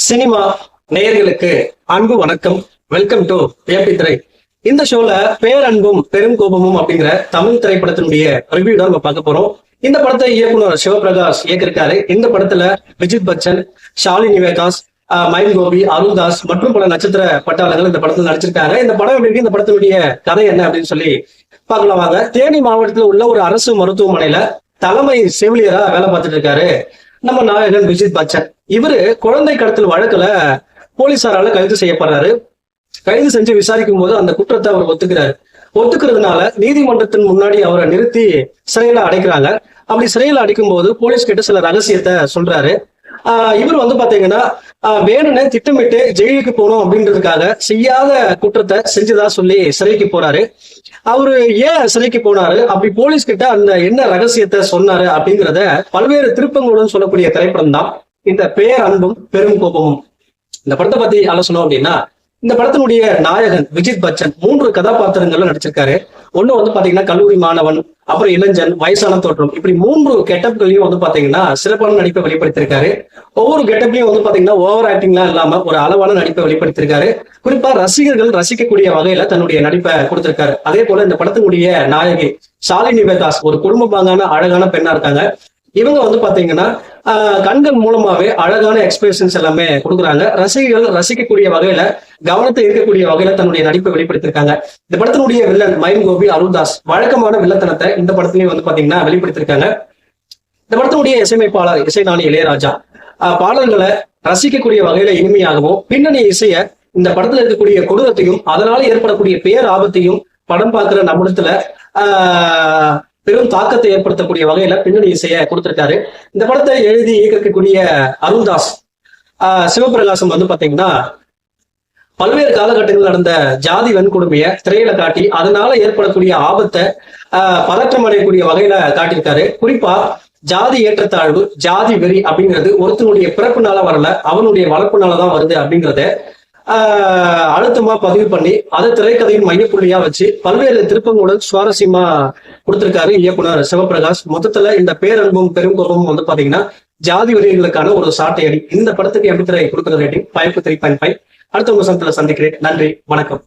Cinema நேயர்களுக்கு அன்பு வணக்கம். வெல்கம் டு ஏபி திரை. இந்த ஷோல பேரன்பும் பெரும் கோபமும் அப்படிங்கிற தமிழ் திரைப்படத்தினுடைய ரிவ்யூ தான் நம்ம பார்க்க போறோம். இந்த படத்தை இயக்குனர் சிவபிரகாஷ் இயக்கிருக்காரு. இந்த படத்துல விஜித் பச்சன், ஷாலினி நிவேதாஸ், மயில் கோபி, அருள்தாஸ் மற்றும் பல நட்சத்திர பட்டாளர்கள் இந்த படத்துல நடிச்சிருக்காங்க. இந்த படம் எப்படி இருக்கு, இந்த படத்தினுடைய கதை என்ன அப்படின்னு சொல்லி பார்க்கலாம் வாங்க. தேனி மாவட்டத்தில் உள்ள ஒரு அரசு மருத்துவமனையில தலைமை செவிலியரா வேலை பார்த்துட்டு இருக்காரு நம்ம நாயகன் விஜித் பச்சன். இவரு குழந்தை கடத்தல் வழக்குல போலீசாரால கைது செய்யப்படுறாரு. கைது செஞ்சு விசாரிக்கும் போது அந்த குற்றத்தை அவர் ஒத்துக்கிறதுனால நீதிமன்றத்தின் முன்னாடி அவரை நிறுத்தி சிறையில அடைக்கிறாங்க. அப்படி சிறையில அடைக்கும் போது போலீஸ் கிட்ட சில ரகசியத்தை சொல்றாரு. இவர் பாத்தீங்கன்னா வேணும்னு திட்டமிட்டு ஜெயிலுக்கு போகணும் அப்படின்றதுக்காக செய்யாத குற்றத்தை செஞ்சுதா சொல்லி சிறைக்கு போறாரு. அவரு ஏன் சிறைக்கு போனாரு, அப்படி போலீஸ் கிட்ட அந்த என்ன ரகசியத்தை சொன்னாரு அப்படிங்கிறத பல்வேறு திருப்பங்களுடன் சொல்லக்கூடிய திரைப்படம் தான் இந்த பேரன்பும் பெரும் கோபமும். இந்த படத்தை பத்தி ஆலோசனை அப்படின்னா, இந்த படத்தினுடைய நாயகன் விஜித் பச்சன் 3 கதாபாத்திரங்கள்ல நடிச்சிருக்காரு. ஒண்ணு பாத்தீங்கன்னா கல்லூரி மாணவன், அப்புறம் இளைஞன், வயசான தோற்றம், இப்படி 3 கெட்டப்களையும் பாத்தீங்கன்னா சிறப்பான நடிப்பை வெளிப்படுத்திருக்காரு. ஒவ்வொரு கெட்டப்லயும் பாத்தீங்கன்னா ஓவர் ஆக்டிங்லாம் இல்லாம ஒரு அளவான நடிப்பை வெளிப்படுத்திருக்காரு. குறிப்பா ரசிகர்கள் ரசிக்கக்கூடிய வகையில தன்னுடைய நடிப்பை கொடுத்திருக்காரு. அதே போல இந்த படத்தினுடைய நாயகி ஷாலினி நிவேதாஸ் ஒரு குடும்ப பாங்கான அழகான பெண்ணா இருக்காங்க. இவங்க பாத்தீங்கன்னா கண்கள் மூலமாவே அழகான எக்ஸ்பிரஷன்ஸ் எல்லாமே கொடுக்குறாங்க. ரசிகர்கள் ரசிக்கக்கூடிய வகையில, கவனத்தை ஈர்க்கக்கூடிய வகையில தன்னுடைய நடிப்பை வெளிப்படுத்திருக்காங்க. இந்த படத்தினுடைய வில்லன் மயில் கோபி, அருள்தாஸ் வழக்கமான வில்லத்தனத்தை இந்த படத்துலயும் பாத்தீங்கன்னா வெளிப்படுத்திருக்காங்க. இந்த படத்தினுடைய இசையமைப்பாளர் இசைஞானி இளையராஜா பாடல்களை ரசிக்கக்கூடிய வகையில இனிமையாகவும், பின்னணி இசைய இந்த படத்துல இருக்கக்கூடிய கொடூரத்தையும் அதனால ஏற்படக்கூடிய பேர் ஆபத்தையும் படம் பார்க்கிற நம்மிடத்துல பெரும் தாக்கத்தை ஏற்படுத்தக்கூடிய வகையில பின்னணி இசையை கொடுத்திருக்காரு. இந்த படத்தை எழுதி இயக்கக்கூடிய அருள்தாஸ் சிவபிரகாசம் பாத்தீங்கன்னா பல்வேறு காலகட்டங்களில் நடந்த ஜாதி வன்கொடுமையை திரையில காட்டி அதனால ஏற்படக்கூடிய ஆபத்தை பதற்றம் அடையக்கூடிய வகையில காட்டியிருக்காரு. குறிப்பா ஜாதி ஏற்றத்தாழ்வு, ஜாதி வெறி அப்படிங்கிறது ஒருத்தனுடைய பிறப்புனால வரல, அவனுடைய வளர்ப்புனாலதான் வருது அப்படிங்கிறத அழுத்தமா பதிவு பண்ணி அதை திரைக்கதையின் மையப்புள்ளியா வச்சு பல்வேறு திருப்பங்களுடன் சுவாரஸ்யமா கொடுத்திருக்காரு இயக்குனர் சிவபிரகாஷ். மொத்தத்துல இந்த பேரன்பும் பெரும் கோபமும் பாத்தீங்கன்னா ஜாதி வெறிகளுக்கான ஒரு சாட்டை அடி. இந்த படத்துக்கு எப்படி திரை கொடுக்குற ரேட்டிங் 5.3.5. அடுத்த உங்க சந்திக்கிறேன். நன்றி, வணக்கம்.